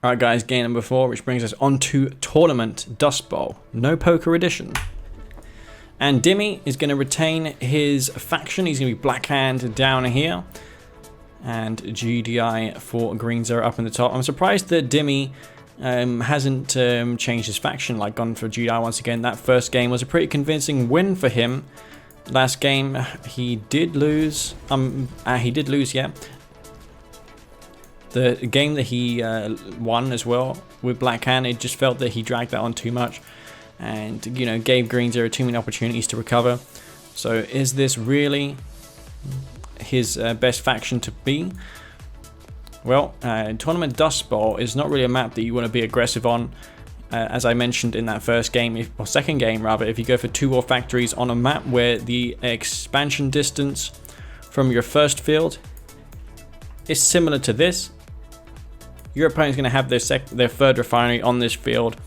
Alright guys, game number 4, which brings us on to Tournament Dust Bowl. No poker edition. And Dimmy is going to retain his faction. He's going to be Black Hand down here. And GDI for Green Zero up in the top. I'm surprised that Dimmy hasn't changed his faction, like gone for GDI once again. That first game was a pretty convincing win for him. Last game he did lose. Yeah. The game that he won as well with Black Hand, it just felt that he dragged that on too much. And, you know, gave Green Zero too many opportunities to recover. So is this really his best faction to be? Well, Tournament Dust Bowl is not really a map that you want to be aggressive on. As I mentioned in that first game, or second game rather, if you go for 2 war factories on a map where the expansion distance from your first field is similar to this, your opponent's going to have their third refinery on this field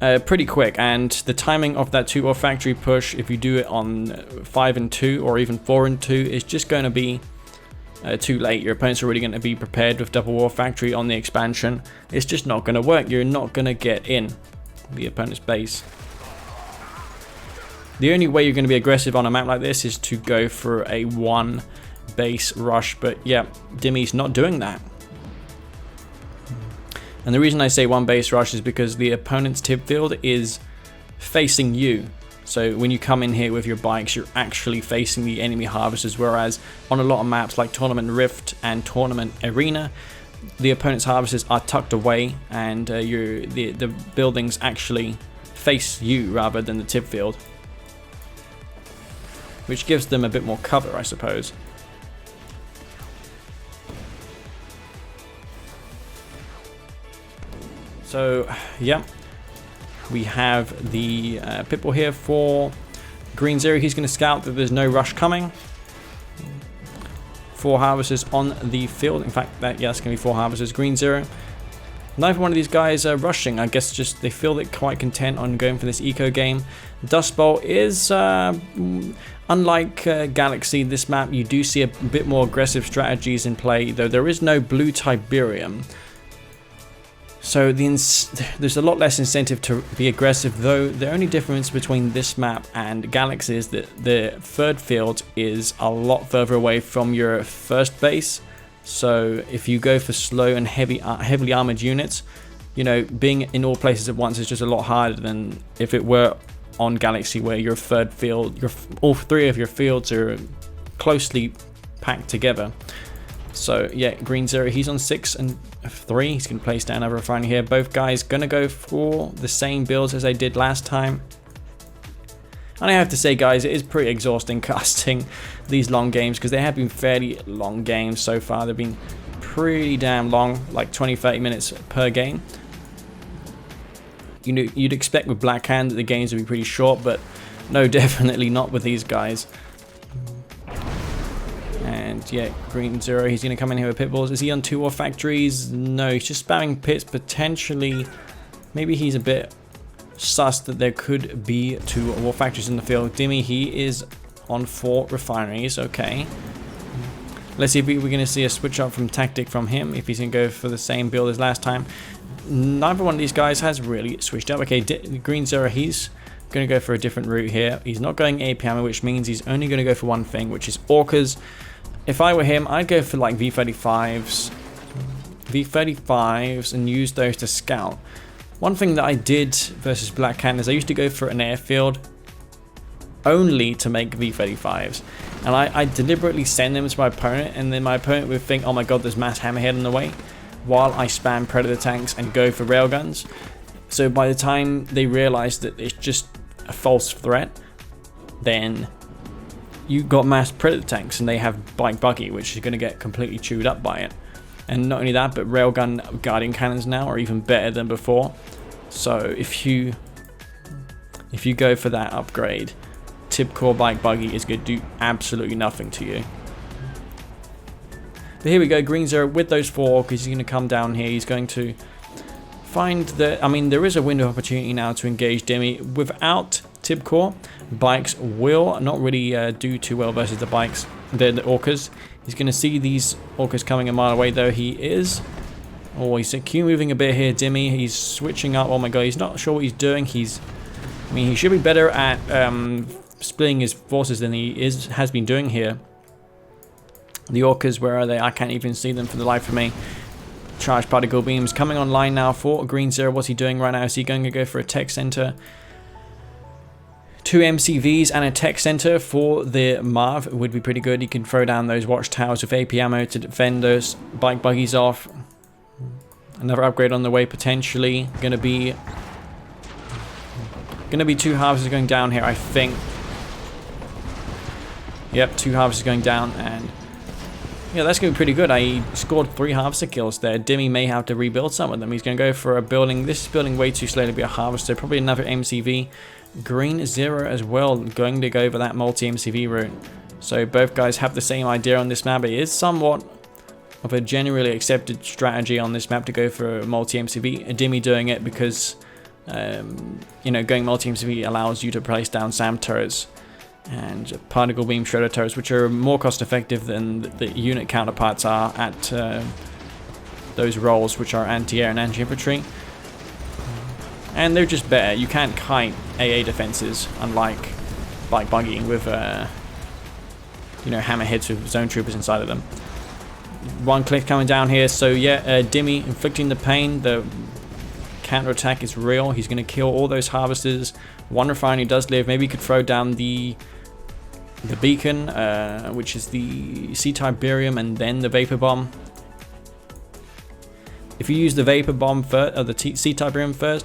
pretty quick, and the timing of that 2 war factory push, if you do it on 5 and 2 or even 4 and 2, is just going to be too late. Your opponent's already going to be prepared with double war factory on the expansion. It's just not going to work. You're not going to get in the opponent's base. The only way you're going to be aggressive on a map like this is to go for a 1 base rush, but yeah, Dimmy's not doing that. And the reason I say 1 base rush is because the opponent's tip field is facing you. So when you come in here with your bikes, you're actually facing the enemy harvesters, whereas on a lot of maps like Tournament Rift and Tournament Arena, the opponent's harvesters are tucked away and the buildings actually face you rather than the tip field, which gives them a bit more cover, I suppose. So, yeah, we have the Pitbull here for Green Zero. He's going to scout that there's no rush coming. 4 harvesters on the field. In fact, that's going to be 4 harvesters. Green Zero. Neither one of these guys are rushing. I guess just they feel they're quite content on going for this eco game. Dust Bowl is, unlike Galaxy, this map you do see a bit more aggressive strategies in play, though there is no blue Tiberium. So there's a lot less incentive to be aggressive, though the only difference between this map and Galaxy is that the third field is a lot further away from your first base. So if you go for slow and heavily armored units, you know, being in all places at once is just a lot harder than if it were on Galaxy, where your third field, all 3 of your fields are closely packed together. So yeah, Green Zero, he's on 6 and 3. He's going to place down another refinery here. Both guys going to go for the same builds as they did last time. And I have to say, guys, it is pretty exhausting casting these long games, because they have been fairly long games so far. They've been pretty damn long, like 20-30 minutes per game. You know, you'd expect with Black Hand that the games would be pretty short, but no, definitely not with these guys. And yeah, Green Zero, he's going to come in here with pit bulls. Is he on 2 war factories? No, he's just spamming pits. Potentially, maybe he's a bit sus that there could be 2 war factories in the field. Dimmy, he is on 4 refineries. Okay. Let's see if we're going to see a switch up from tactic from him, if he's going to go for the same build as last time. Neither one of these guys has really switched up. Okay, Green Zero, he's going to go for a different route here. He's not going AP ammo, which means he's only going to go for one thing, which is Orcas. If I were him, I'd go for like V35s and use those to scout. One thing that I did versus Black Hand is I used to go for an airfield only to make V35s. And I deliberately send them to my opponent, and then my opponent would think, oh my god, there's mass hammerhead in the way, while I spam Predator tanks and go for railguns. So by the time they realize that it's just a false threat, then you got mass Predator tanks and they have bike buggy, which is going to get completely chewed up by it. And not only that, but railgun guardian cannons now are even better than before. So if you go for that upgrade, tip core bike buggy is going to do absolutely nothing to you. But here we go, Green Zero with those 4, because he's going to come down here. He's going to find that, I mean, there is a window of opportunity now to engage Dimmy. Without tip core, bikes will not really do too well versus the orcas. He's going to see these orcas coming a mile away, though. He is Oh, he's Q moving a bit here, Dimmy. He's switching up. Oh my god, he's not sure what he's doing. I mean, he should be better at splitting his forces than he has been doing here. The Orcas, where are they? I can't even see them for the life of me. Charged particle beams coming online now for Green Zero. What's he doing right now? Is he going to go for a tech center? 2 MCVs and a tech center for the Marv would be pretty good. He can throw down those watchtowers with AP ammo to defend those bike buggies off. Another upgrade on the way potentially. Gonna be 2 harvesters going down here, I think. Yep, 2 harvesters going down, and yeah, that's going to be pretty good. I scored 3 harvester kills there. Dimmy may have to rebuild some of them. He's going to go for a building. This is building way too slow to be a harvester. Probably another MCV. Green Zero as well, going to go for that multi-MCV route. So both guys have the same idea on this map. It is somewhat of a generally accepted strategy on this map to go for multi-MCV. Dimmy doing it because, you know, going multi-MCV allows you to place down SAM turrets and particle beam shredder turrets, which are more cost effective than the unit counterparts are at those roles, which are anti-air and anti-infantry. And they're just better. You can't kite AA defenses, unlike bike buggy with, you know, hammerheads with zone troopers inside of them. 1 click coming down here. So yeah, Dimmy inflicting the pain. The counter attack is real. He's going to kill all those harvesters. 1 refinery does live. Maybe he could throw down the beacon, which is the C-type barium, and then the vapor bomb. If you use the vapor bomb first, or the C-type barium first,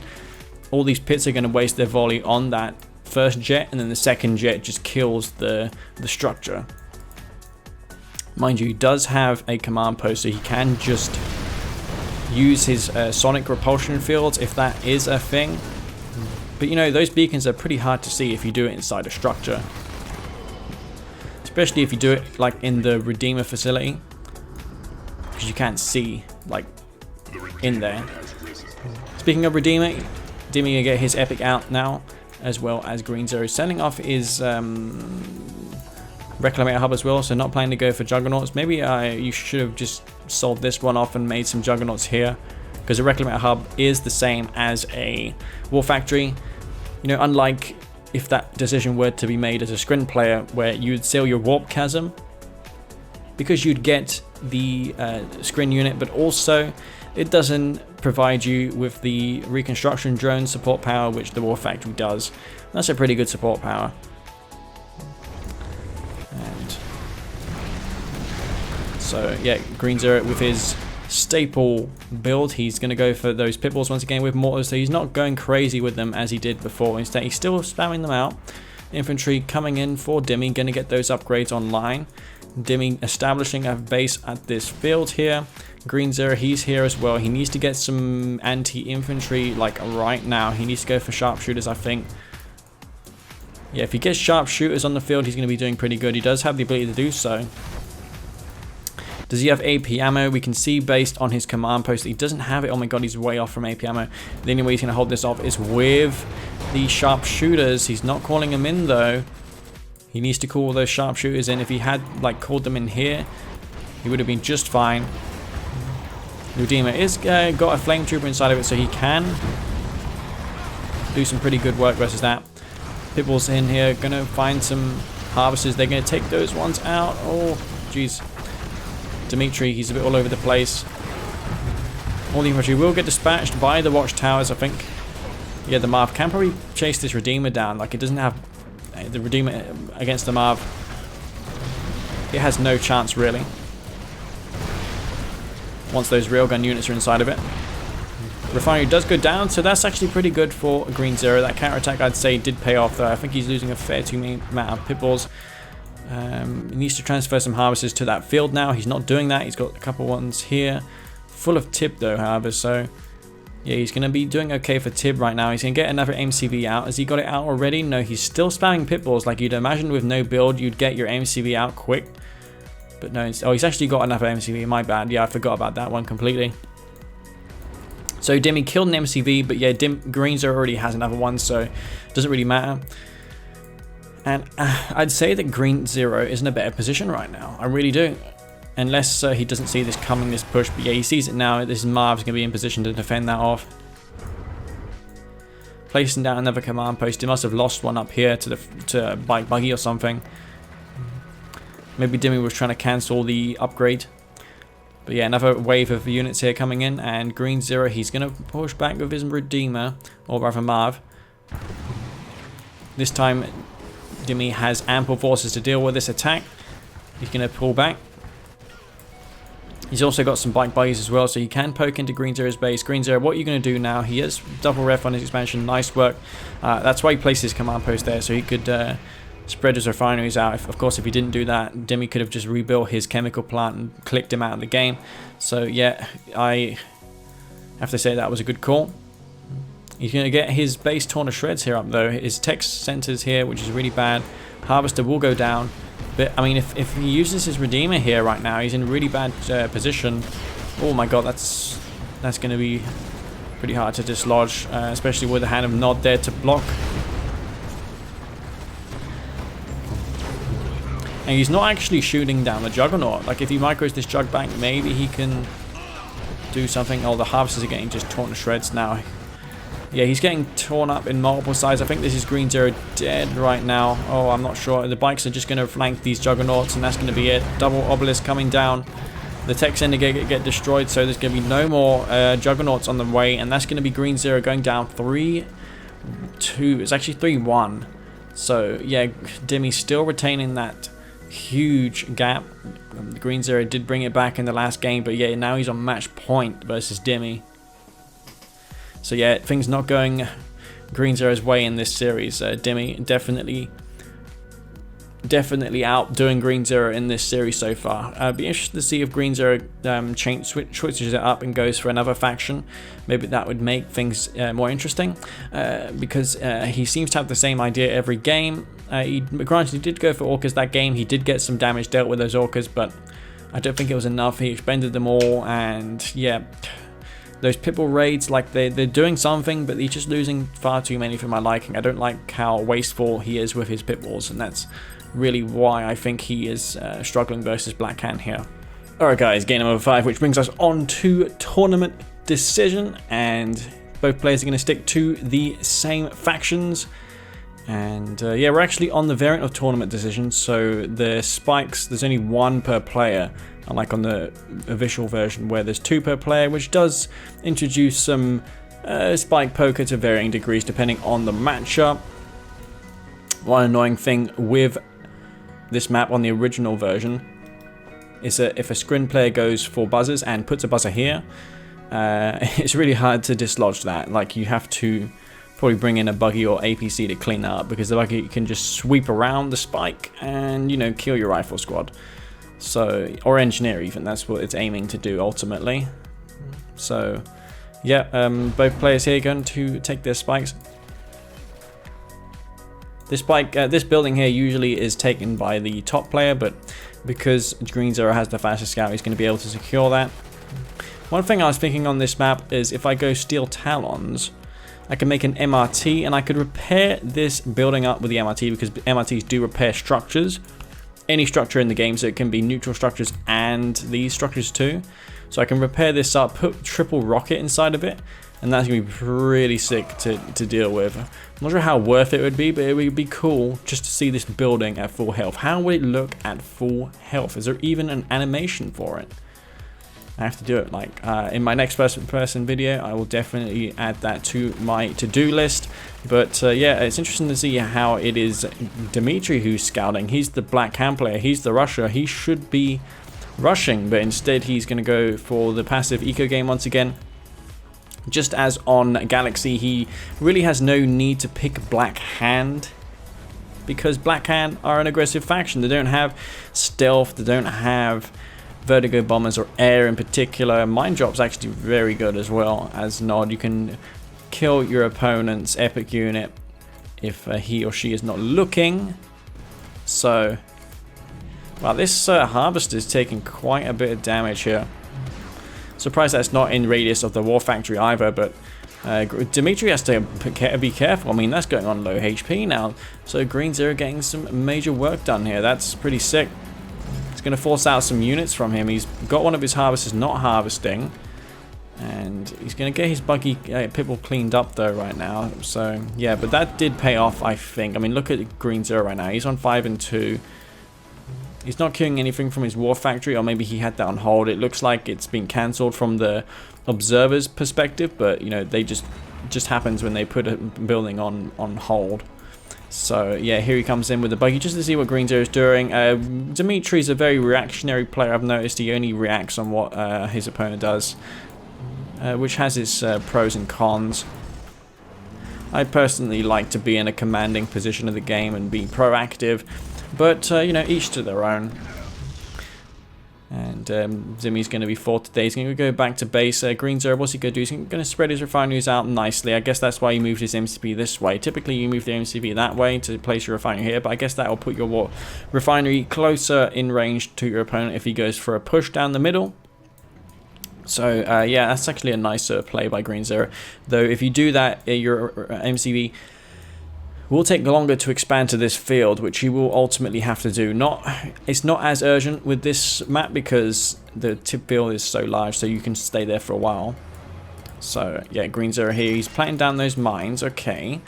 all these pits are going to waste their volley on that first jet, and then the second jet just kills the structure. Mind you, he does have a command post, so he can just use his sonic repulsion fields if that is a thing. But you know, those beacons are pretty hard to see if you do it inside a structure. Especially if you do it like in the Redeemer facility. Because you can't see like in there. Speaking of Redeemer, Dimmy will get his epic out now, as well as Green Zero sending off his Reclamator hub as well, so not planning to go for Juggernauts. Maybe you should have just sold this one off and made some Juggernauts here, because the Reclamator hub is the same as a War Factory. You know, unlike if that decision were to be made as a screen player, where you'd seal your Warp Chasm, because you'd get the screen unit, but also it doesn't provide you with the reconstruction drone support power, which the War Factory does. That's a pretty good support power. And so yeah, Green Zero with his staple build, he's going to go for those pitballs once again with mortars, so he's not going crazy with them as he did before. Instead, he's still spamming them out. Infantry coming in for Dimmy, going to get those upgrades online. Dimmy establishing a base at this field here. Green Zero, he's here as well. He needs to get some anti-infantry like right now. He needs to go for sharpshooters, I think. Yeah, if he gets sharpshooters on the field, he's going to be doing pretty good. He does have the ability to do so. Does he have AP ammo? We can see based on his command post that he doesn't have it. Oh my god, he's way off from AP ammo. The only way he's going to hold this off is with the sharpshooters. He's not calling them in though. He needs to call those sharpshooters in. If he had like called them in here, he would have been just fine. Redeemer is got a flame trooper inside of it, so he can do some pretty good work versus that. Pitbull's in here, gonna find some harvesters. They're gonna take those ones out. Oh, jeez. Dimitery, he's a bit all over the place. All the infantry will get dispatched by the watchtowers, I think. Yeah, the Marv can probably chase this Redeemer down. Like, it doesn't have the Redeemer against the Marv. It has no chance, really. Once those railgun units are inside of it. Refinery does go down, so that's actually pretty good for Green Zero. That counterattack, I'd say, did pay off, though. I think he's losing a fair too amount of pitballs. He needs to transfer some harvesters to that field now. He's not doing that. He's got a couple ones here. Full of tib, though, however, so yeah, he's going to be doing okay for tib right now. He's going to get another MCV out. Has he got it out already? No, he's still spamming pitballs. Like you'd imagine with no build, you'd get your MCV out quick. But no, oh, he's actually got another MCV, my bad. Yeah, I forgot about that one completely. So Dimmy killed an MCV, but yeah, Green Zero already has another one, so it doesn't really matter. And I'd say that Green Zero is in a better position right now. I really do. Unless he doesn't see this coming, this push. But yeah, he sees it now. This Marv's going to be in position to defend that off. Placing down another command post. He must have lost one up here to bike buggy or something. Maybe Dimmy was trying to cancel the upgrade. But yeah, another wave of units here coming in. And Green Zero, he's going to push back with his Redeemer. Or rather Marv. This time, Dimmy has ample forces to deal with this attack. He's going to pull back. He's also got some bike buggies as well, so he can poke into Green Zero's base. Green Zero, what are you going to do now? He has double ref on his expansion. Nice work. That's why he placed his command post there, so he could spread his refineries out. Of course, if he didn't do that, Dimmy could have just rebuilt his chemical plant and clicked him out of the game. So yeah, I have to say that was a good call. He's going to get his base torn to shreds here up though. His tech centers here, which is really bad. Harvester will go down. But, I mean, if he uses his Redeemer here right now, he's in a really bad position. Oh my god, that's going to be pretty hard to dislodge, especially with the Hand of Nod there to block. And he's not actually shooting down the Juggernaut. Like, if he micros this Jug back, maybe he can do something. Oh, the Harvesters are getting just torn to shreds now. Yeah, he's getting torn up in multiple sides. I think this is Green Zero dead right now. Oh, I'm not sure. The bikes are just going to flank these Juggernauts, and that's going to be it. Double Obelisk coming down. The tech center get destroyed, so there's going to be no more Juggernauts on the way, and that's going to be Green Zero going down 3-2. It's actually 3-1. So, yeah, Dimmy still retaining that huge gap. Green Zero did bring it back in the last game, but yeah, now he's on match point versus Dimmy. So yeah, things not going Green Zero's way in this series. Dimmy definitely outdoing Green Zero in this series so far. I'd be interested to see if Green Zero switches it up and goes for another faction. Maybe that would make things more interesting, because he seems to have the same idea every game. Granted, he did go for Orcas that game. He did get some damage dealt with those Orcas, but I don't think it was enough. He expended them all, and yeah, those Pitbull raids, like they're doing something, but he's just losing far too many for my liking. I don't like how wasteful he is with his Pitbulls, and that's really why I think he is struggling versus Black Hand here. Alright guys, game number 5, which brings us on to tournament decision, and both players are going to stick to the same factions. And yeah, we're actually on the variant of tournament decision, so the spikes, there's only 1 per player, unlike on the official version where there's 2 per player, which does introduce some spike poker to varying degrees depending on the matchup. One annoying thing with this map on the original version is that if a screen player goes for buzzers and puts a buzzer here, it's really hard to dislodge that. Like, you have to probably bring in a buggy or APC to clean that up, because the buggy can just sweep around the spike and, you know, kill your rifle squad. So, or engineer even, that's what it's aiming to do ultimately. So yeah, both players here are going to take their spikes. This spike, this building here usually is taken by the top player, but because Green Zero has the fastest scout, he's going to be able to secure that. One thing I was thinking on this map is if I go Steel Talons, I can make an MRT, and I could repair this building up with the MRT, because MRTs do repair structures. Any structure in the game, so it can be neutral structures and these structures too. So I can repair this up, put triple rocket inside of it, and that's going to be pretty sick to deal with. I'm not sure how worth it would be, but it would be cool just to see this building at full health. How would it look at full health? Is there even an animation for it? I have to do it. Like in my next person video, I will definitely add that to my to-do list. But yeah, it's interesting to see how it is Dimitery who's scouting. He's the Black Hand player. He's the rusher. He should be rushing, but instead he's going to go for the passive eco game once again. Just as on Galaxy, he really has no need to pick Black Hand, because Black Hand are an aggressive faction. They don't have stealth. They don't have vertigo bombers or air in particular. Mind drop's actually very good as well as Nod. You can kill your opponent's epic unit if he or she is not looking. So, wow, this harvester is taking quite a bit of damage here. Surprised that's not in radius of the war factory either, but Dimitery has to be careful. I mean, that's going on low HP now. So Green Zero getting some major work done here. That's pretty sick. going to force out some units from him. He's got one of his harvesters not harvesting. And he's going to get his buggy pitbull cleaned up though right now. So yeah, but that did pay off, I think. I mean, look at Green Zero right now. He's on 5 and 2. He's not killing anything from his war factory, or maybe he had that on hold. It looks like it's been cancelled from the observer's perspective, but you know, they just happens when they put a building on hold. So yeah, here he comes in with the buggy just to see what Green Zero is doing. Dimitery's a very reactionary player. I've noticed he only reacts on what his opponent does, which has its pros and cons. I personally like to be in a commanding position of the game and be proactive, but you know, each to their own. And Zimmy's going to be fourth today. He's going to go back to base. Green Zero, what's he going to do? He's going to spread his refineries out nicely. I guess that's why he moved his MCP this way. Typically, you move the MCP that way to place your refinery here, but I guess that will put your refinery closer in range to your opponent if he goes for a push down the middle. So, yeah, that's actually a nicer play by Green Zero. Though, if you do that, your MCP will take longer to expand to this field, which you will ultimately have to do. It's not as urgent with this map because the tip field is so large, so you can stay there for a while. So, yeah, Green Zero here. He's planting down those mines. Okay.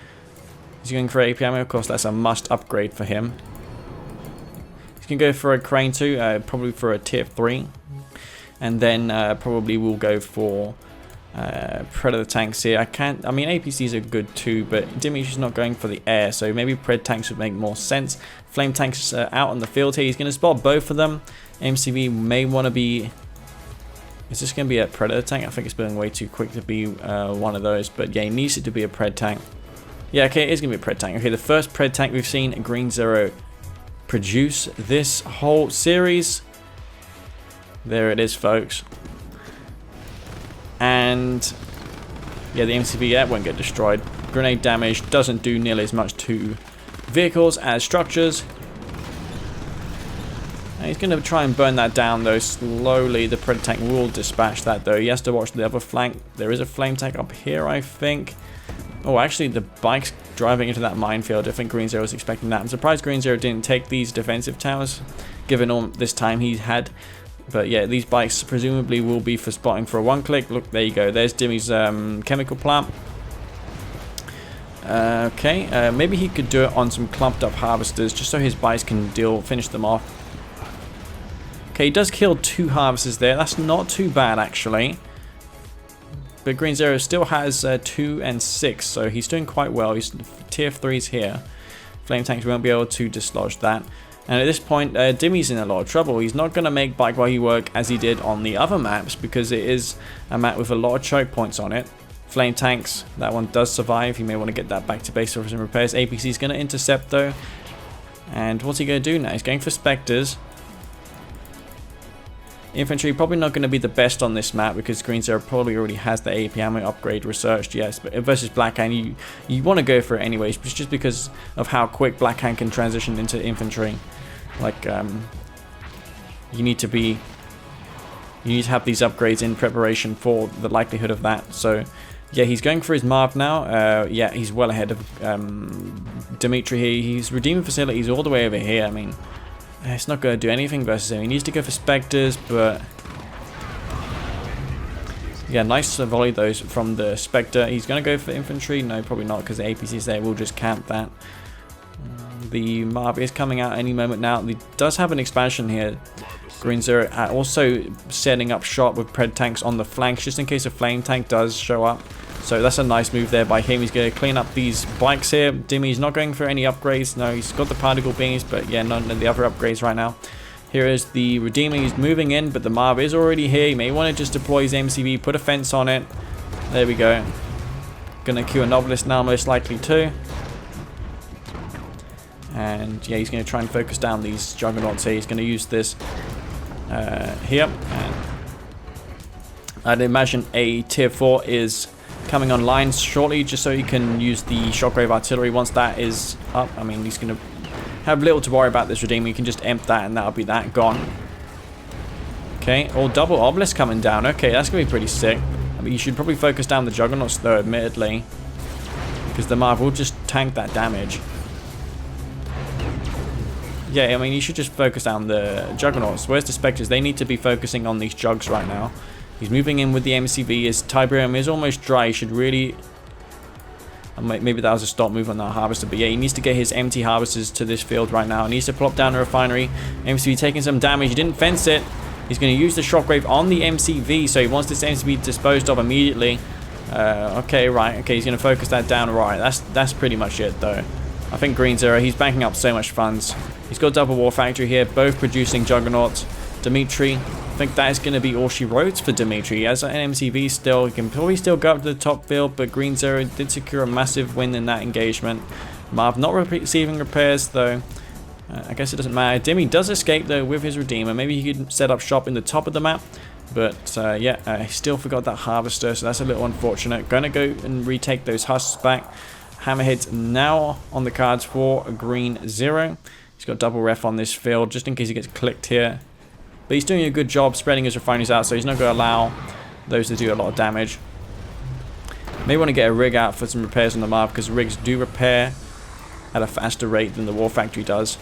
He's going for AP ammo. Of course, that's a must upgrade for him. He's going to go for a crane too, probably for a tier 3. And then probably we'll go for Predator tanks here. I mean, APCs are good too, but Dimity's not going for the air, so maybe Pred tanks would make more sense. Flame tanks out on the field here. He's going to spot both of them. MCV may want to be... Is this going to be a Predator tank? I think it's been way too quick to be one of those, but yeah, he needs it to be a Pred tank. Yeah, okay, it is going to be a Pred tank. Okay, the first Pred tank we've seen Green Zero produce this whole series. There it is, folks. And yeah, the MCV won't get destroyed. Grenade damage doesn't do nearly as much to vehicles as structures. And he's going to try and burn that down though slowly. The Predator tank will dispatch that though. He has to watch the other flank. There is a flame tank up here, I think. Oh, actually the bike's driving into that minefield. I think Green Zero was expecting that. I'm surprised Green Zero didn't take these defensive towers, given all this time he had. But yeah, these bikes presumably will be for spotting for a one-click. Look, there you go. There's Dimmy's chemical plant. Okay, maybe he could do it on some clumped up harvesters just so his bikes can finish them off. Okay, he does kill 2 harvesters there. That's not too bad, actually. But Green Zero still has 2 and 6, so he's doing quite well. He's tier 3s here. Flame tanks won't be able to dislodge that. And at this point, Dimmy's in a lot of trouble. He's not going to make bike while he work as he did on the other maps because it is a map with a lot of choke points on it. Flame tanks, that one does survive. You may want to get that back to base for some repairs. APC is going to intercept though. And what's he going to do now? He's going for Spectres. Infantry probably not going to be the best on this map because Green Zero probably already has the AP ammo upgrade researched, yes. But versus Blackhand, you want to go for it anyways, but just because of how quick Blackhand can transition into infantry. Like, you need to have these upgrades in preparation for the likelihood of that. So, yeah, he's going for his Marv now. Yeah, he's well ahead of Dimitery here. He's redeeming facilities all the way over here. I mean, it's not going to do anything versus him. He needs to go for Spectres, but yeah, nice volley those from the Spectre. He's going to go for infantry. No, probably not because the APCs there will just camp that. The Marv is coming out any moment now. He does have an expansion here. Green Zero also setting up shot with Pred tanks on the flanks just in case a flame tank does show up. So that's a nice move there by him. He's going to clean up these bikes here. Dimmy's not going for any upgrades. No, he's got the particle beams, but yeah, none of the other upgrades right now. Here is the Redeemer. He's moving in, but the Marv is already here. He may want to just deploy his MCV, put a fence on it. There we go. Going to queue a Novelist now, most likely too. And yeah, he's going to try and focus down these Juggernauts here. He's going to use this here. And I'd imagine a tier 4 is coming online shortly just so he can use the Shockwave Artillery once that is up. I mean, he's going to have little to worry about this Redeemer. You can just empt that and that'll be that gone. Okay, all double Obelisk coming down. Okay, that's going to be pretty sick. I mean, you should probably focus down the Juggernauts though, admittedly, because the Marv will just tank that damage. yeah, I mean, you should just focus down the Juggernauts. Where's the Spectres? They need to be focusing on these Jugs right now. He's moving in with the MCV. His Tiberium is almost dry. He should really... Maybe that was a stop move on that Harvester. But yeah, he needs to get his empty Harvesters to this field right now. He needs to plop down a Refinery. MCV taking some damage. He didn't fence it. He's going to use the Shockwave on the MCV. So he wants this MCV disposed of immediately. Okay, right. Okay, he's going to focus that down. Right, that's pretty much it, though. I think Green Zero, he's banking up so much funds. He's got double War Factory here, both producing Juggernauts. Dimitery, I think that is going to be all she wrote for Dimitery. He has an MCV still. He can probably still go up to the top field, but Green Zero did secure a massive win in that engagement. Marv not receiving repairs, though. I guess it doesn't matter. Dimmy does escape, though, with his Redeemer. Maybe he could set up shop in the top of the map. But, yeah, he still forgot that Harvester, so that's a little unfortunate. Going to go and retake those husks back. Hammerhead's now on the cards for Green Zero. He's got double ref on this field, just in case he gets clicked here. But he's doing a good job spreading his refineries out, so he's not going to allow those to do a lot of damage. May want to get a rig out for some repairs on the Marv, because rigs do repair at a faster rate than the War Factory does.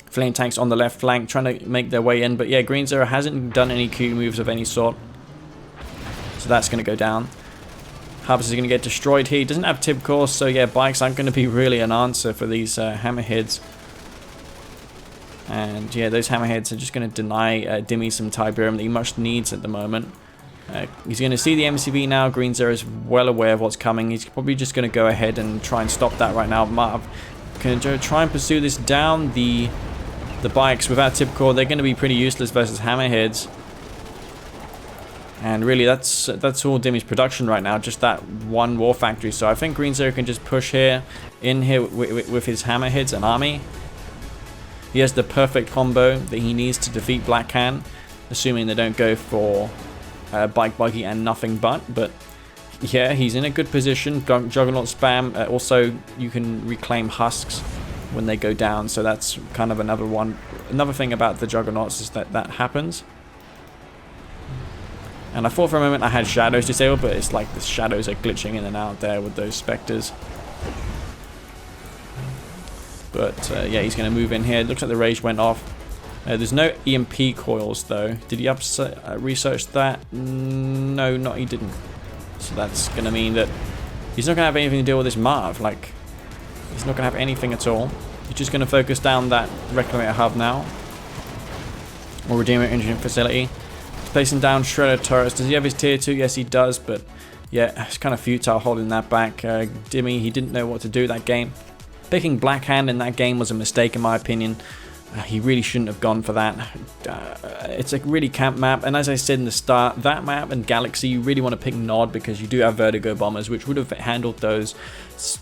Flame tanks on the left flank, trying to make their way in. But yeah, Green Zero hasn't done any Q moves of any sort. So that's going to go down. Harvesters are going to get destroyed here. He doesn't have tip course, so yeah, bikes aren't going to be really an answer for these Hammerheads. And yeah, those Hammerheads are just going to deny Dimmy some Tiberium that he much needs at the moment. He's going to see the MCV now. Green Zero is well aware of what's coming. He's probably just going to go ahead and try and stop that right now. Marv can try and pursue this down. The bikes without tip core, they're going to be pretty useless versus Hammerheads. And really, that's all Dimmy's production right now, just that one War Factory. So I think Green Zero can just push here, in here with his Hammerheads and army. He has the perfect combo that he needs to defeat Black Hand, assuming they don't go for Bike Buggy and nothing but. But yeah, he's in a good position. Juggernaut spam. Also, you can reclaim husks when they go down. So that's kind of another thing about the Juggernauts is that happens. And I thought for a moment I had shadows disabled, but it's like the shadows are glitching in and out there with those specters. But yeah, he's going to move in here. It looks like the rage went off. There's no EMP coils though. Did he research that? No, he didn't. So that's going to mean that he's not going to have anything to deal with this Marv. Like, he's not going to have anything at all. He's just going to focus down that Reclamator hub now. Or Redeemer Engine Facility. Placing down Shredder turrets. Does he have his tier 2? Yes, he does, but yeah, it's kind of futile holding that back. Dimmy, he didn't know what to do that game. Picking Black Hand in that game was a mistake in my opinion. He really shouldn't have gone for that. It's a really camp map, and as I said in the start, that map and Galaxy, you really want to pick Nod because you do have Vertigo Bombers, which would have handled those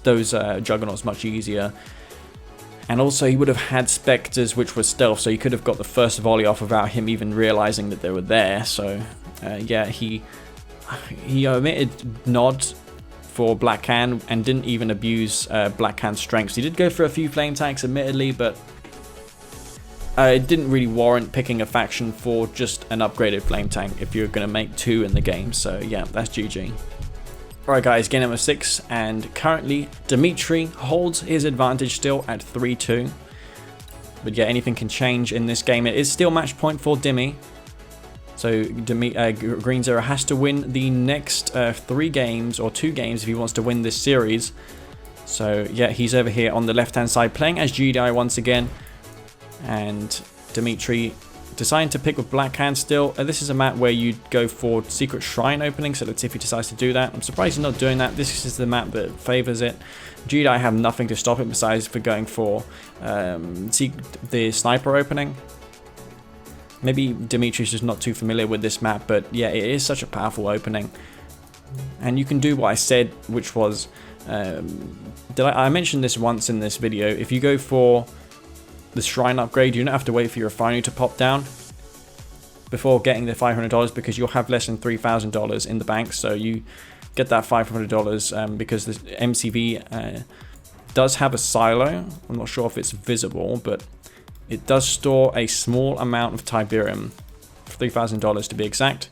Juggernauts much easier. And also he would have had Spectres, which was stealth, so he could have got the first volley off without him even realizing that they were there. So yeah, he omitted Nod for Black Hand and didn't even abuse Black Hand's strengths. He did go for a few flame tanks, admittedly, but it didn't really warrant picking a faction for just an upgraded flame tank if you're going to make 2 in the game. So yeah, that's GG. Alright guys, game number 6, and currently Dimitery holds his advantage still at 3-2. But yeah, anything can change in this game. It is still match point for Dimmy. So Green Zero has to win the next 3 games, or 2 games if he wants to win this series. So yeah, he's over here on the left hand side playing as GDI once again. And Dimitery deciding to pick with Black Hand still. This is a map where you go for Secret Shrine opening, so let's see if he decides to do that. I'm surprised he's not doing that. This is the map that favors it. GDI have nothing to stop it besides for going for the Sniper opening. Maybe Dimitery's just not too familiar with this map, but yeah, it is such a powerful opening. And you can do what I said, which was, I mentioned this once in this video, if you go for the Shrine upgrade, you don't have to wait for your refinery to pop down before getting the $500 because you'll have less than $3,000 in the bank. So you get that $500 because the MCV does have a silo. I'm not sure if it's visible, but it does store a small amount of Tiberium, $3,000 to be exact.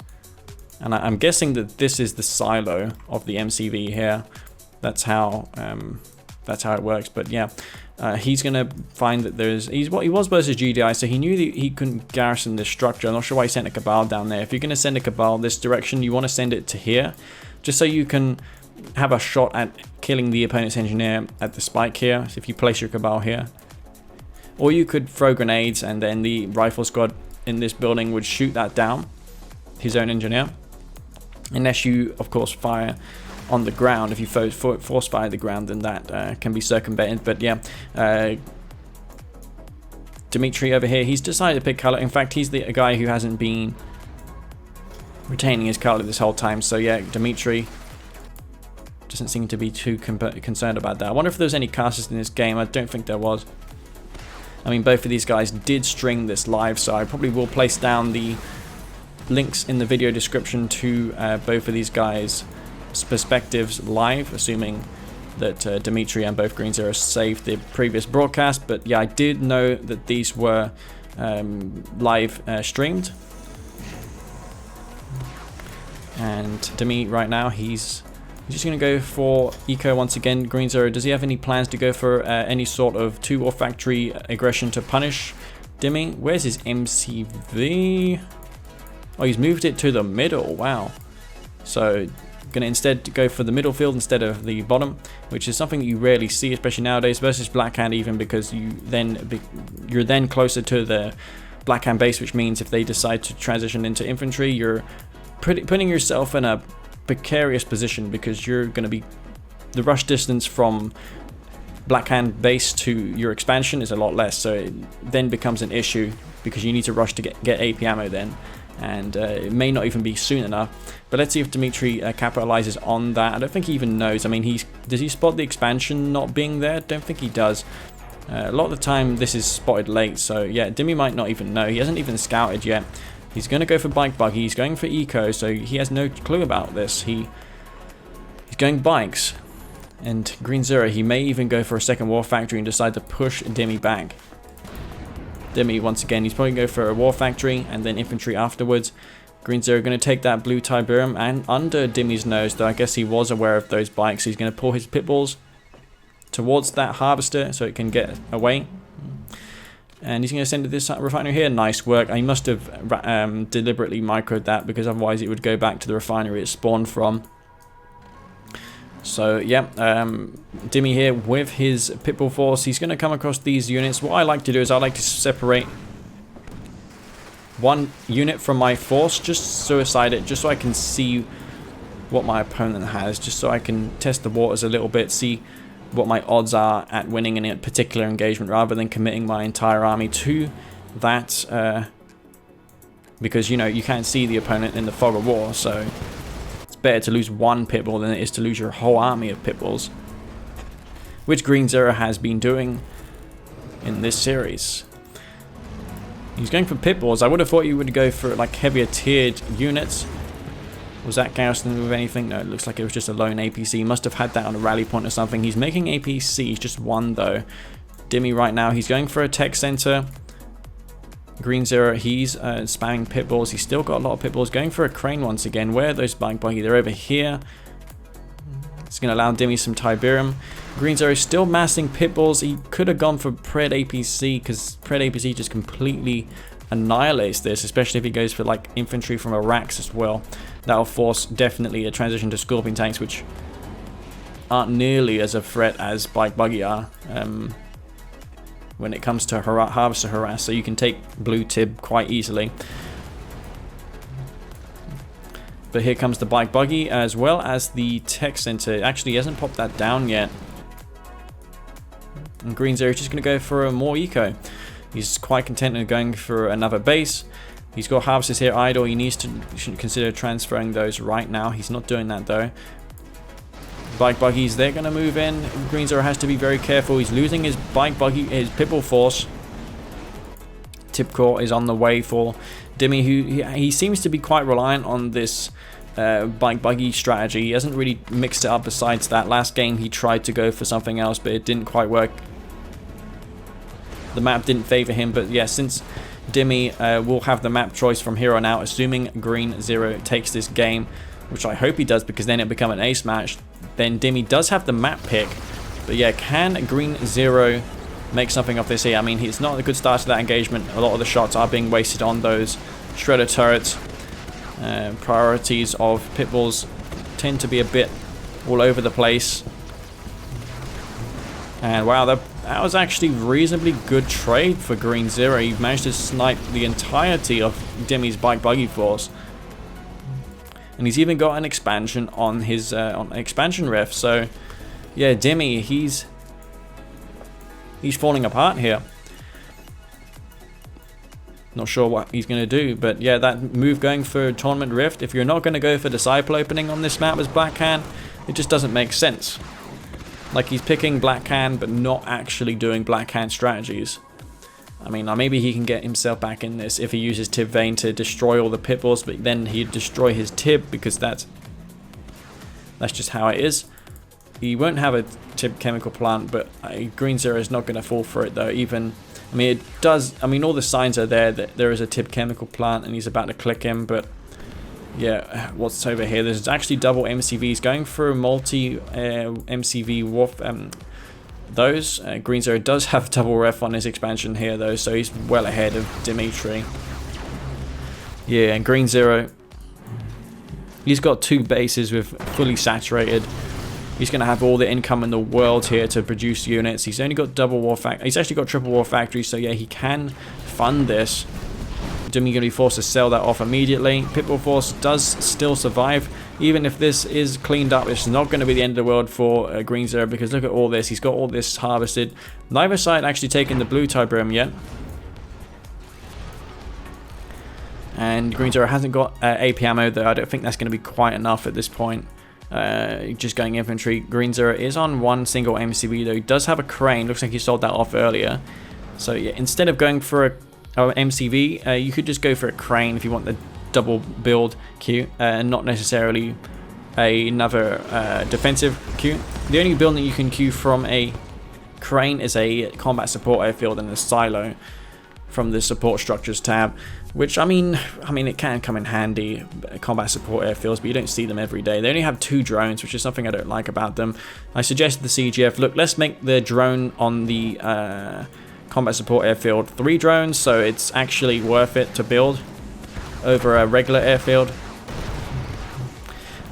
And I'm guessing that this is the silo of the MCV here. That's how that's how it works. But yeah, he's gonna find that he was versus GDI, so he knew that he couldn't garrison this structure. I'm not sure why he sent a Cabal down there. If you're gonna send a Cabal this direction, you want to send it to here, just so you can have a shot at killing the opponent's engineer at the spike here. So if you place your Cabal here, or you could throw grenades and then the rifle squad in this building would shoot that down, his own engineer, unless you of course fire on the ground. If you force fire the ground, then that can be circumvented. But yeah, Dimitery over here, he's decided to pick color. In fact, he's the guy who hasn't been retaining his color this whole time. So yeah, Dimitery doesn't seem to be too concerned about that. I wonder if there's any casters in this game. I don't think there was. I mean, both of these guys did string this live, so I probably will place down the links in the video description to both of these guys' perspectives live, assuming that Dimitery and both Green Zero saved the previous broadcast. But yeah, I did know that these were live streamed. And Dimi right now, he's just going to go for eco once again. Green Zero, does he have any plans to go for any sort of 2-war factory aggression to punish Dimi? Where's his MCV? Oh, he's moved it to the middle. Wow. So going to instead go for the middle field instead of the bottom, which is something you rarely see, especially nowadays versus Blackhand, even because you're then closer to the Blackhand base, which means if they decide to transition into infantry, you're putting yourself in a precarious position, because you're going to be, the rush distance from Blackhand base to your expansion is a lot less, so it then becomes an issue because you need to rush to get AP ammo then, and it may not even be soon enough. But let's see if Dimitery capitalizes on that. I don't think he even knows. I mean, does he spot the expansion not being there? Don't think he does. A lot of the time this is spotted late, so yeah, Dimmy might not even know. He hasn't even scouted yet. He's going to go for bike buggy. He's going for eco, so he has no clue about this. He's going bikes. And Green Zero, he may even go for a second war factory and decide to push Dimmy back. Dimmy, once again, he's probably going to go for a war factory and then infantry afterwards. Green Zero going to take that blue Tiberium and under Dimmy's nose, though I guess he was aware of those bikes. He's going to pull his pitbulls towards that harvester so it can get away. And he's going to send it to this refinery here. Nice work. He must have deliberately microed that, because otherwise it would go back to the refinery it spawned from. So yeah, Dimmy here with his pitbull force. He's going to come across these units. What I like to do is I like to separate one unit from my force, just suicide it, just so I can see what my opponent has, just so I can test the waters a little bit, see what my odds are at winning in a particular engagement, rather than committing my entire army to that, because you know you can't see the opponent in the fog of war, so it's better to lose one pitbull than it is to lose your whole army of pitbulls, which Green Zero has been doing in this series. He's going for pitbulls. I would have thought you would go for like heavier tiered units. Was that garrison with anything? No, it looks like it was just a lone APC. He must have had that on a rally point or something. He's making APCs, just one though. Dimmy right now, he's going for a tech center. Green Zero, he's spamming pitbulls. He's still got a lot of pitbulls. Going for a crane once again. Where are those bike buggy? They're over here. It's going to allow Dimmy some Tiberium. Green Zero still massing pitbulls. He could have gone for Pred APC, because Pred APC just completely annihilates this, especially if he goes for like infantry from Iraqs as well. That'll force definitely a transition to Scorpion tanks, which aren't nearly as a threat as bike buggy are when it comes to harvester harass, so you can take blue tib quite easily. But here comes the bike buggy as well as the tech center. Actually, he hasn't popped that down yet. And Green Zero is just going to go for a more eco. He's quite content in going for another base. He's got harvesters here idle. He needs to consider transferring those right now. He's not doing that though. Bike buggies, they're going to move in. Green Zero has to be very careful. He's losing his bike buggy, his pitbull force. Tipcore is on the way for Dimmy, who he seems to be quite reliant on this bike buggy strategy. He hasn't really mixed it up besides that. Last game he tried to go for something else, but it didn't quite work. The map didn't favor him, but yeah, since Dimmy will have the map choice from here on out, assuming Green Zero takes this game, which I hope he does, because then it'll become an ace match. Then Dimmy does have the map pick, But yeah, can Green Zero make something of this here? I mean, he's not a good start to that engagement. A lot of the shots are being wasted on those Shredder turrets. Priorities of pit bulls tend to be a bit all over the place. And wow, that was actually reasonably good trade for Green Zero. He managed to snipe the entirety of Demi's bike buggy force. And he's even got an expansion on his expansion ref. So yeah, Demi, he's falling apart here. Not sure what he's going to do, but yeah, that move going for Tournament Rift, if you're not going to go for Disciple opening on this map as Blackhand, it just doesn't make sense. Like, he's picking Blackhand, but not actually doing Blackhand strategies. I mean, maybe he can get himself back in this if he uses Tib Vane to destroy all the pit bulls, but then he'd destroy his Tib, because that's just how it is. He won't have a Tib chemical plant, but Green Zero is not going to fall for it, though. Even, I mean, it does. I mean, all the signs are there that there is a Tib chemical plant, and he's about to click him. But yeah, what's over here? There's actually double MCVs going for multi MCV warf. Those Green Zero does have double ref on his expansion here, though, so he's well ahead of Dimitery. Yeah, and Green Zero, he's got 2 bases with fully saturated. He's going to have all the income in the world here to produce units. He's only got double war factory. He's actually got triple war factories, so yeah, he can fund this. Demi going to be forced to sell that off immediately. Pitbull Force does still survive. Even if this is cleaned up, it's not going to be the end of the world for Green Zero, because look at all this. He's got all this harvested. Neither side actually taken the blue Tiberium yet. And Green Zero hasn't got AP ammo, though. I don't think that's going to be quite enough at this point. Just going infantry. Green Zero is on 1 single MCV, though. He does have a crane. Looks like he sold that off earlier. So yeah, instead of going for a MCV, you could just go for a crane if you want the double build queue, and not necessarily another defensive queue. The only build that you can queue from a crane is a combat support airfield and a silo from the support structures tab, which I mean it can come in handy, combat support airfields, but you don't see them every day. They only have 2 drones, which is something I don't like about them. I suggested the CGF, look, let's make the drone on the combat support airfield 3 drones, so it's actually worth it to build over a regular airfield.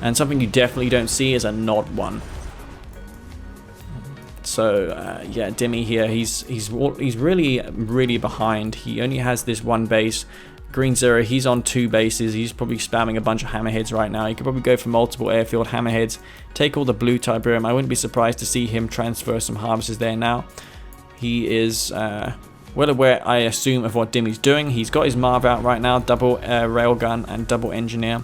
And something you definitely don't see is a nod one. So yeah, Demi here, he's really behind. He only has this 1 base. Green Zero, he's on 2 bases. He's probably spamming a bunch of hammerheads right now. He could probably go for multiple airfield hammerheads, take all the blue Tiberium. I wouldn't be surprised to see him transfer some harvesters there now. He is well aware, I assume, of what Demi's doing. He's got his Marv out right now, double railgun and double engineer.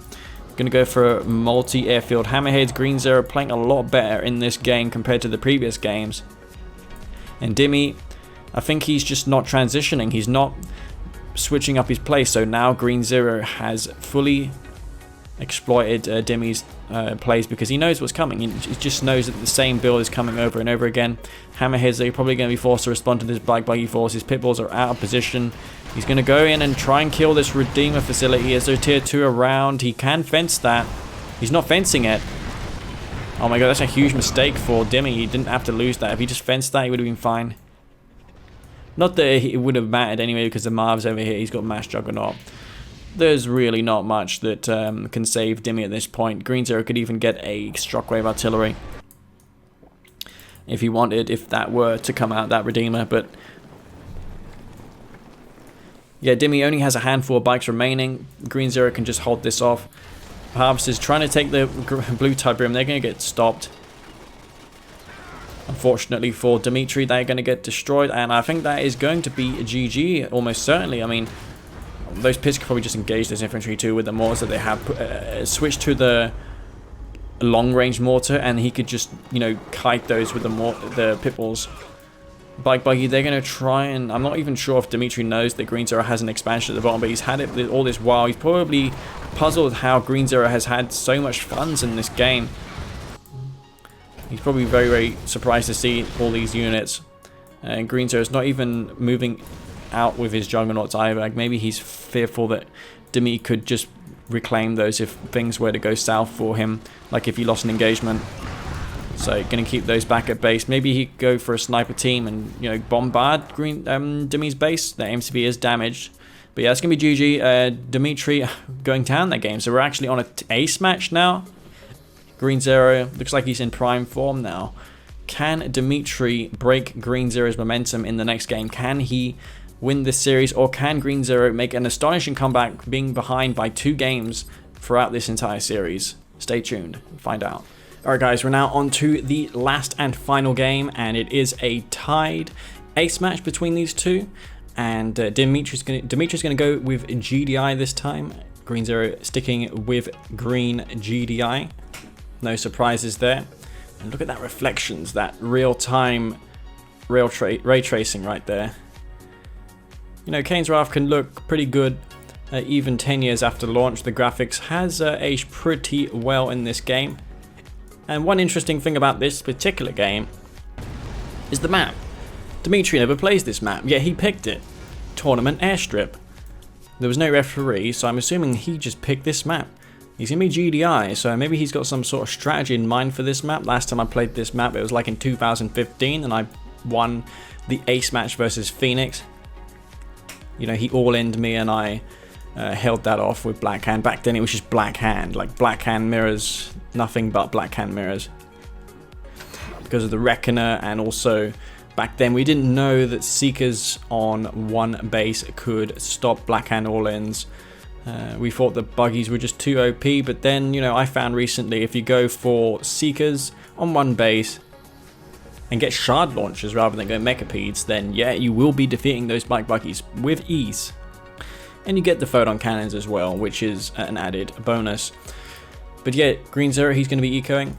Going to go for multi-airfield hammerheads. Green Zero playing a lot better in this game compared to the previous games. And Demi, I think he's just not transitioning. He's not switching up his play. So now Green Zero has fully exploited Demi's plays, because he knows what's coming. He just knows that the same build is coming over and over again. Hammerheads, they're probably going to be forced to respond to this Black Buggy force. His pitbulls are out of position. He's going to go in and try and kill this Redeemer facility as there's tier 2 around. He can fence that. He's not fencing it. Oh my god, that's a huge mistake for Demi. He didn't have to lose that. If he just fenced that, he would have been fine. Not that it would have mattered anyway, because the Marv's over here. He's got Mass Juggernaut. There's really not much that can save Demi at this point. Green Zero could even get a Shockwave Artillery if he wanted, if that were to come out, that Redeemer. But yeah, Demi only has a handful of bikes remaining. Green Zero can just hold this off. Harvesters trying to take the blue Tiberium. They're going to get stopped. Unfortunately for Dimitery, they're going to get destroyed. And I think that is going to be a GG, almost certainly. I mean, those pits could probably just engage this infantry too with the mortars that they have. Switch to the long-range mortar, and he could just, you know, kite those with the pitbulls. Bike Buggy, they're going to try and... I'm not even sure if Dimitery knows that Green Zero has an expansion at the bottom, but he's had it all this while. He's probably puzzled how Green Zero has had so much funds in this game. He's probably very, very surprised to see all these units. And Green Zero is not even moving out with his Juggernauts either. Like, maybe he's fearful that Demi could just reclaim those if things were to go south for him, like if he lost an engagement. So going to keep those back at base. Maybe he could go for a sniper team and, you know, bombard Dimi's base. The MCV is damaged. But yeah, it's going to be GG. Dimitery going down that game. So we're actually on an ace match now. Green Zero looks like he's in prime form now. Can Dimitery break Green Zero's momentum in the next game? Can he win this series, or can Green Zero make an astonishing comeback, being behind by 2 games throughout this entire series? Stay tuned, find out. Alright guys, we're now on to the last and final game, and it is a tied ace match between these two. And Dimitery's going to go with GDI this time. Green Zero sticking with green GDI. No surprises there. And look at that reflections, that real-time ray tracing right there. You know, Kane's Wrath can look pretty good even 10 years after launch. The graphics has aged pretty well in this game. And one interesting thing about this particular game is the map. Dimitery never plays this map, yet he picked it. Tournament Airstrip. There was no referee, so I'm assuming he just picked this map. He's going to be GDI, so maybe he's got some sort of strategy in mind for this map. Last time I played this map, it was like in 2015, and I won the ace match versus Phoenix. You know, he all-inned me, and I held that off with Black Hand. Back then it was just Black Hand, like Black Hand mirrors, nothing but Black Hand mirrors. Because of the Reckoner, and also back then we didn't know that Seekers on one base could stop Black Hand all-ins. We thought the buggies were just too OP, but then, you know, I found recently if you go for Seekers on one base and get shard launchers rather than go mechapeds, then yeah, you will be defeating those bike buggies with ease. And you get the photon cannons as well, which is an added bonus. But yeah, Green Zero, he's going to be ecoing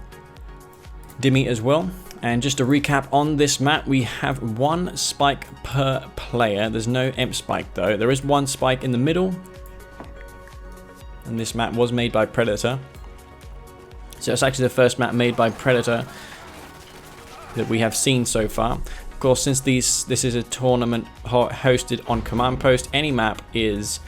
Dimmy as well. And just to recap on this map, we have 1 spike per player. There's no imp spike though. There is 1 spike in the middle. And this map was made by Predator. So it's actually the first map made by Predator that we have seen so far. Of course, since this is a tournament hosted on Command Post, any map is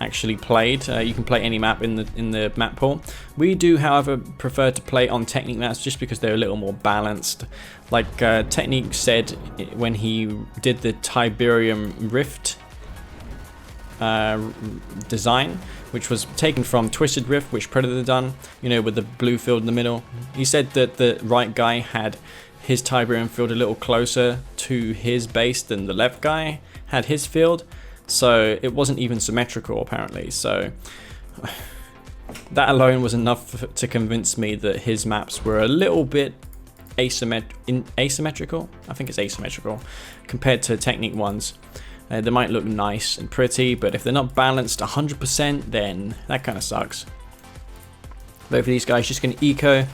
actually played. You can play any map in the map pool. We do, however, prefer to play on Technique maps just because they're a little more balanced. Like Technique said when he did the Tiberium Rift design, which was taken from Twisted Rift, which Predator done, you know, with the blue field in the middle. He said that the right guy had his Tiberium field a little closer to his base than the left guy had his field, so it wasn't even symmetrical apparently. So that alone was enough to convince me that his maps were a little bit asymmetrical. I think it's asymmetrical compared to Technique ones. They might look nice and pretty, but if they're not balanced 100%, then that kind of sucks. Both of these guys just going to eco.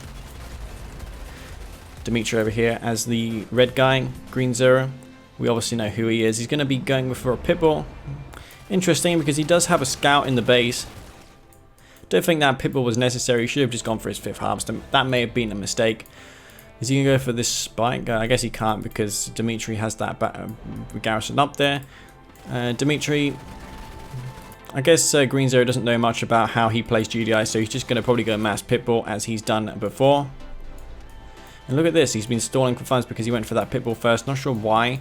Dimitery over here as the red guy, Green Zero. We obviously know who he is. He's going to be going for a pitbull. Interesting, because he does have a scout in the base. Don't think that pitbull was necessary. He should have just gone for his 5th harvester. That may have been a mistake. Is he going to go for this spike? I guess he can't, because Dimitery has that garrison up there. Dimitery, I guess Green Zero doesn't know much about how he plays GDI, so he's just going to probably go mass pitbull as he's done before. And look at this, he's been stalling for funds because he went for that pitbull first. Not sure why.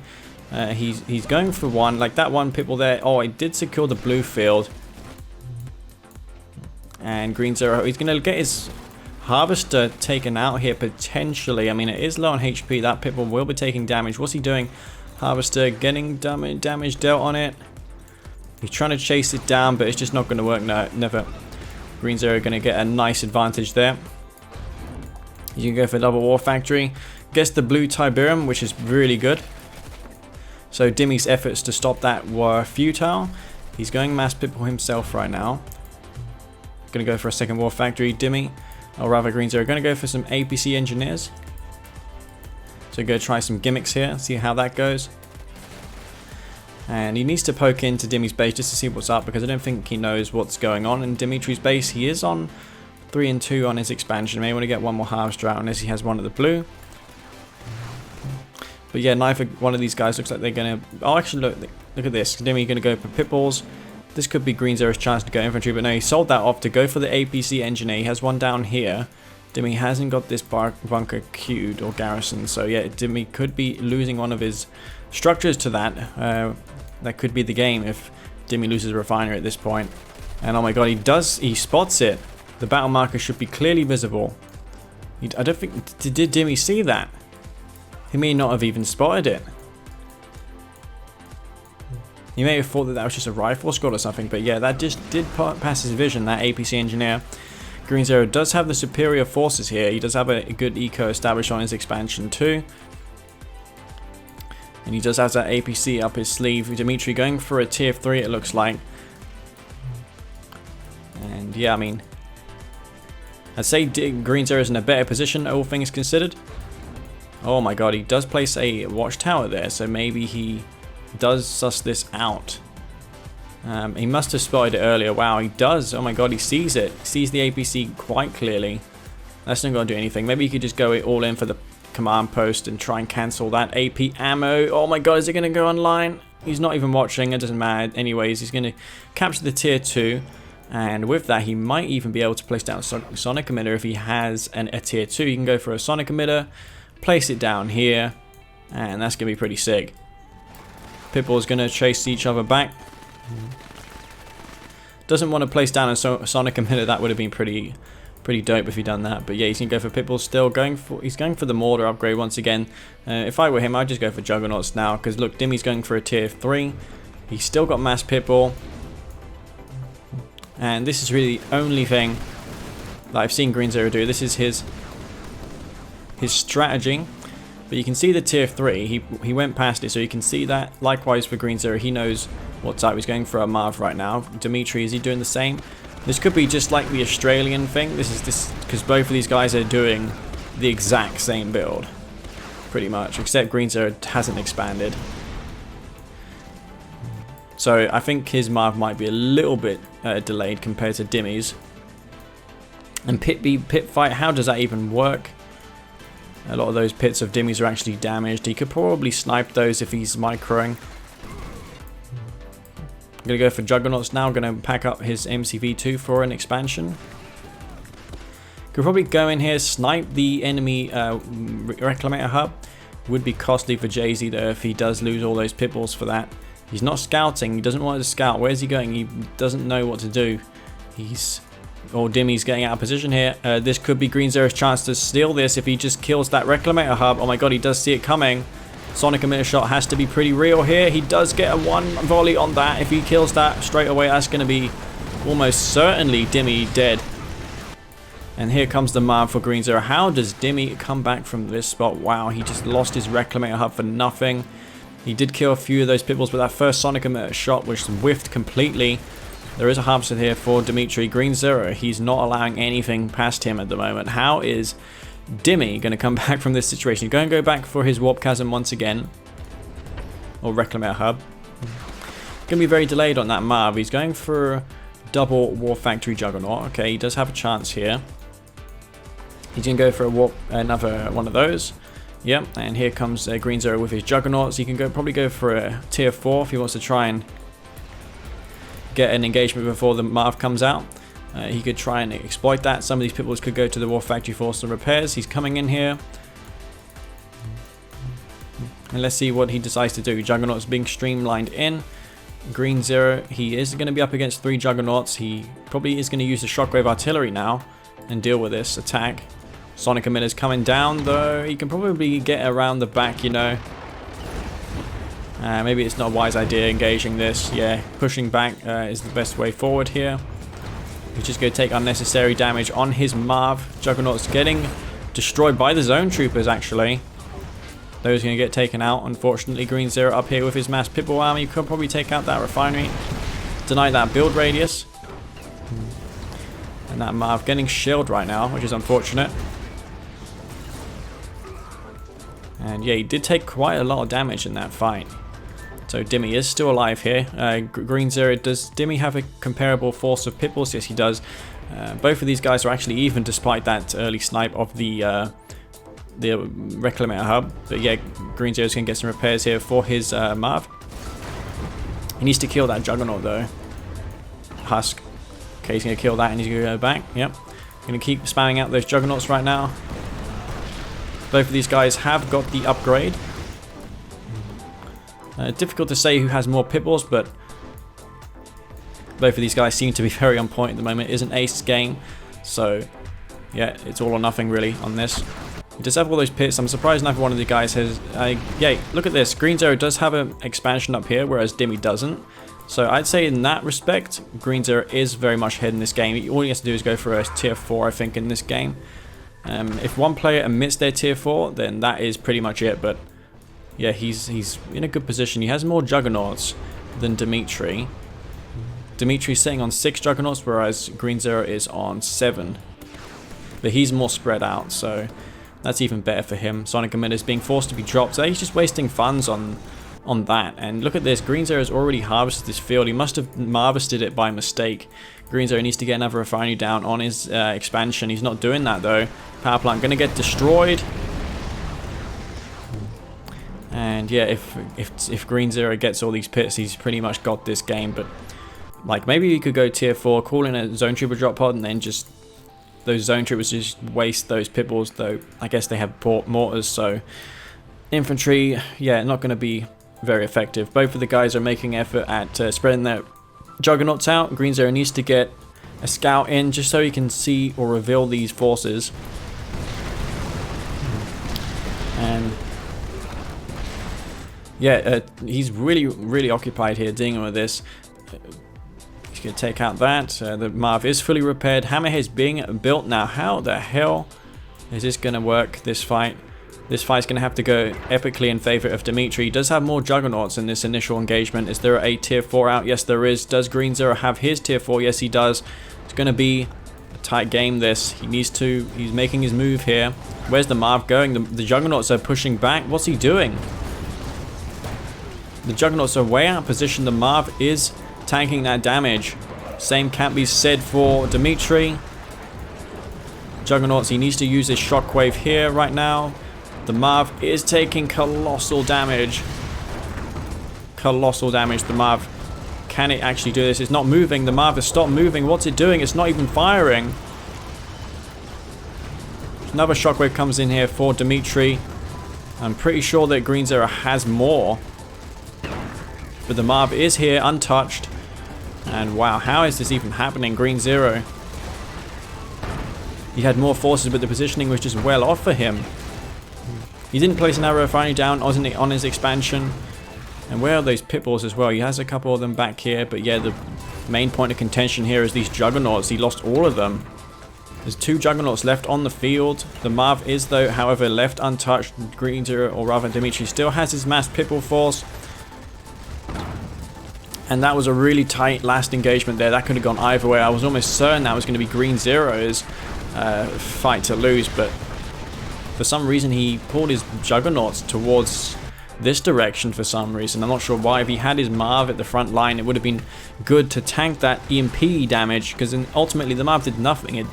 He's going for one, like that one pitbull there. Oh, he did secure the blue field. And Green Zero, he's going to get his harvester taken out here potentially. I mean, it is low on HP. That pitbull will be taking damage. What's he doing? Harvester getting damage dealt on it. He's trying to chase it down, but it's just not going to work. No, never. Green Zero going to get a nice advantage there. You can go for double war factory. Gets the blue Tiberium, which is really good. So Dimmy's efforts to stop that were futile. He's going mass pitbull himself right now. Going to go for a second war factory. Dimmy, or rather Green Zero, going to go for some APC engineers. So go try some gimmicks here, see how that goes. And he needs to poke into Dimmy's base just to see what's up, because I don't think he knows what's going on in Dimitery's base. He is on 3 and 2 on his expansion. May want to get one more harvester out unless he has one of the blue. But yeah, neither one of these guys looks like they're going to... Oh, actually, look at this. Dimmy going to go for pitbulls. This could be Green Zero's chance to go infantry, but no, he sold that off to go for the APC engineer. He has one down here. Dimmy hasn't got this bunker queued or garrison, so yeah, Dimmy could be losing one of his structures to that. That could be the game if Dimmy loses a refinery at this point. And oh my god, he spots it. The battle marker should be clearly visible. I don't think, did Dimmy see that? He may not have even spotted it. He may have thought that that was just a rifle squad or something, but yeah, that just did pass his vision, that APC engineer. Green Zero does have the superior forces here. He does have a good eco established on his expansion too. And he does have that APC up his sleeve. Dimitery going for a tier 3 it looks like. And yeah, I mean, I'd say Green Zero is in a better position, all things considered. Oh my god, he does place a watchtower there, so maybe he does suss this out. He must have spotted it earlier. Wow, he does. Oh my god, he sees it. He sees the APC quite clearly. That's not going to do anything. Maybe he could just go all in for the command post and try and cancel that AP ammo. Oh my god, is it going to go online? He's not even watching. It doesn't matter. Anyways, he's going to capture the tier 2. And with that, he might even be able to place down a sonic emitter if he has a tier 2. You can go for a sonic emitter, place it down here, and that's going to be pretty sick. Pitbull is going to chase each other back. Doesn't want to place down a sonic emitter. That would have been pretty dope if he'd done that. But yeah, he's going to go for Pitbull still. He's going for the mortar upgrade once again. If I were him, I'd just go for Juggernauts now. Because look, Dimmy's going for a tier 3. He's still got mass Pitbull. And this is really the only thing that I've seen Green Zero do. This is his strategy. But you can see the tier 3. He went past it, so you can see that. Likewise for Green Zero, he knows what's up. He's going for a Marv right now. Dimitery, is he doing the same? This could be just like the Australian thing. This is because both of these guys are doing the exact same build, pretty much, except Green Zero hasn't expanded. So I think his Marv might be a little bit delayed compared to Dimmy's. And pit fight, how does that even work? A lot of those pits of Dimmy's are actually damaged. He could probably snipe those if he's microing. I'm going to go for Juggernauts now. I'm going to pack up his MCV2 for an expansion. Could probably go in here, snipe the enemy Reclamator hub. Would be costly for Jay-Z though if he does lose all those pitbulls for that. He's not scouting. He doesn't want to scout. Where's he going? He doesn't know what to do. Dimmy's getting out of position here. This could be Green Zero's chance to steal this if he just kills that Reclamator hub. Oh my god, he does see it coming. Sonic emitter shot has to be pretty real here. He does get a 1 volley on that. If he kills that straight away, that's going to be almost certainly Dimmy dead. And here comes the Marv for Green Zero. How does Dimmy come back from this spot? Wow, he just lost his Reclamator hub for nothing. He did kill a few of those pitbulls, but that first Sonic emitter shot was whiffed completely. There is a harvester here for Dimitery. Green Zero, he's not allowing anything past him at the moment. How is Dimmy going to come back from this situation? He's going to go back for his Warp Chasm once again. Or Reclamator hub. Going to be very delayed on that Marv. He's going for double War Factory Juggernaut. Okay, he does have a chance here. He's going to go for another one of those. Yep, and here comes Green Zero with his Juggernauts. He can probably go for a tier 4 if he wants to try and get an engagement before the Marv comes out. He could try and exploit that. Some of these pitbulls could go to the War Factory for some repairs. He's coming in here. And let's see what he decides to do. Juggernauts being streamlined in. Green Zero, he is going to be up against 3 Juggernauts. He probably is going to use the Shockwave Artillery now and deal with this attack. Sonic emitter's coming down, though. He can probably get around the back, you know. Maybe it's not a wise idea engaging this. Yeah, pushing back is the best way forward here. He's just going to take unnecessary damage on his Marv. Juggernaut's getting destroyed by the Zone Troopers, actually. Those are going to get taken out. Unfortunately, Green Zero up here with his mass pitbull army. Could probably take out that refinery. Deny that build radius. And that Marv getting shelled right now, which is unfortunate. And yeah, he did take quite a lot of damage in that fight. So Dimmy is still alive here. Green Zero, does Dimmy have a comparable force of pitbulls? Yes, he does. Both of these guys are actually even despite that early snipe of the Reclamator hub. But yeah, Green Zero's going to get some repairs here for his Marv. He needs to kill that Juggernaut though. Husk. Okay, he's going to kill that and he's going to go back. Yep. Going to keep spamming out those Juggernauts right now. Both of these guys have got the upgrade. Difficult to say who has more Pitbulls, but both of these guys seem to be very on point at the moment. It is an ace game, so yeah, it's all or nothing really on this. Disable those pits. I'm surprised neither one of the guys has... yeah, look at this. Green Zero does have an expansion up here, whereas Dimmy doesn't. So I'd say in that respect, Green Zero is very much ahead in this game. All he has to do is go for a tier 4, I think, in this game. If one player omits their tier 4, then that is pretty much it. But yeah, he's in a good position. He has more Juggernauts than Dimitery. Dimityry's sitting on 6 Juggernauts, whereas Green Zero is on 7. But he's more spread out, so that's even better for him. Sonic Emitter is being forced to be dropped, so he's just wasting funds on that. And look at this, Green Zero has already harvested this field. He must have harvested it by mistake. Green Zero needs to get another refinery down on his expansion. He's not doing that though. Power plant going to get destroyed. And yeah, if Green Zero gets all these pits, he's pretty much got this game. But like, maybe he could go tier 4, call in a zone trooper drop pod, and then just those zone troopers just waste those Pitbulls, though I guess they have mortars, so infantry, yeah, not going to be very effective. Both of the guys are making effort at spreading their Juggernauts out. Green Zero needs to get a scout in just so he can see or reveal these forces. And yeah, he's really occupied here dealing with this. He's going to take out that. The Marv is fully repaired. Hammerhead's being built now. How the hell is this going to work, this fight? This fight's going to have to go epically in favor of Dimitery. He does have more Juggernauts in this initial engagement. Is there a tier 4 out? Yes, there is. Does Green Zero have his tier 4? Yes, he does. It's going to be a tight game, this. He needs to... He's making his move here. Where's the Marv going? The Juggernauts are pushing back. What's he doing? The Juggernauts are way out of position. The Marv is tanking that damage. Same can't be said for Dimitery. Juggernauts, he needs to use his shockwave here right now. The Marv is taking colossal damage. Colossal damage. The Marv, can it actually do this? It's not moving. The Marv has stopped moving. What's it doing? It's not even firing. Another shockwave comes in here for Dimitery. I'm pretty sure that Green Zero has more. But the Marv is here, untouched. And wow, how is this even happening? Green Zero. He had more forces, but the positioning was just well off for him. He didn't place an arrow refinery down on his expansion. And where are those Pitbulls as well? He has a couple of them back here. But yeah, the main point of contention here is these Juggernauts. He lost all of them. There's 2 Juggernauts left on the field. The Marv is, though, however, left untouched. Green Zero, or rather Dimitery, still has his mass Pitbull force. And that was a really tight last engagement there. That could have gone either way. I was almost certain that was going to be Green Zero's fight to lose, but for some reason he pulled his Juggernauts towards this direction for some reason. I'm not sure why. If he had his Marv at the front line, it would have been good to tank that EMP damage, because ultimately the Marv did nothing. It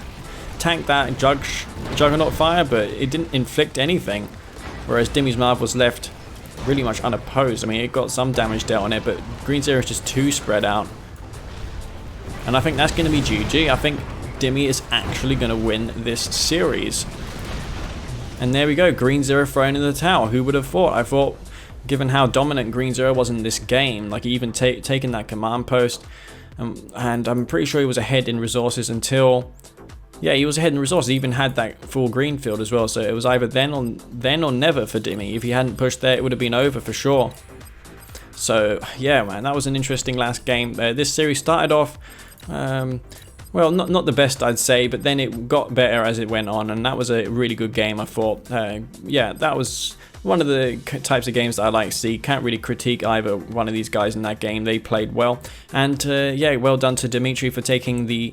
tanked that Juggernaut fire, but it didn't inflict anything, whereas Dimmy's Marv was left really much unopposed. I mean, it got some damage dealt on it, but Green Zero is just too spread out. And I think that's going to be GG. I think Dimmy is actually going to win this series. And there we go, Green Zero thrown in the towel. Who would have thought? I thought, given how dominant Green Zero was in this game, like he even taken that command post, and I'm pretty sure he was ahead in resources until... Yeah, he was ahead in resources. He even had that full green field as well, so it was either then or never for Dimmy. If he hadn't pushed there, it would have been over for sure. So, yeah, man, that was an interesting last game. This series started off, well, not the best, I'd say, but then it got better as it went on, and that was a really good game, I thought. Yeah, that was one of the types of games that I like to see. Can't really critique either one of these guys in that game. They played well. And, yeah, well done to Dimitery for taking the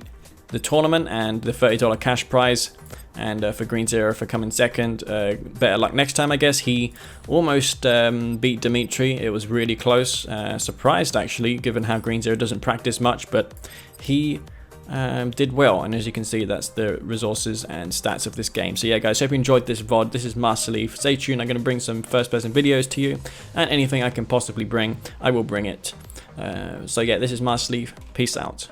tournament and the $30 cash prize, and for Green Zero for coming second. Better luck next time, I guess. He almost beat Dimitery. It was really close. Surprised, actually, given how Green Zero doesn't practice much, but he did well, and as you can see, that's the resources and stats of this game. So yeah, guys, hope you enjoyed this VOD. This is Master Leaf. Stay tuned. I'm going to bring some first-person videos to you, and anything I can possibly bring, I will bring it. So yeah, this is Master Leaf. Peace out.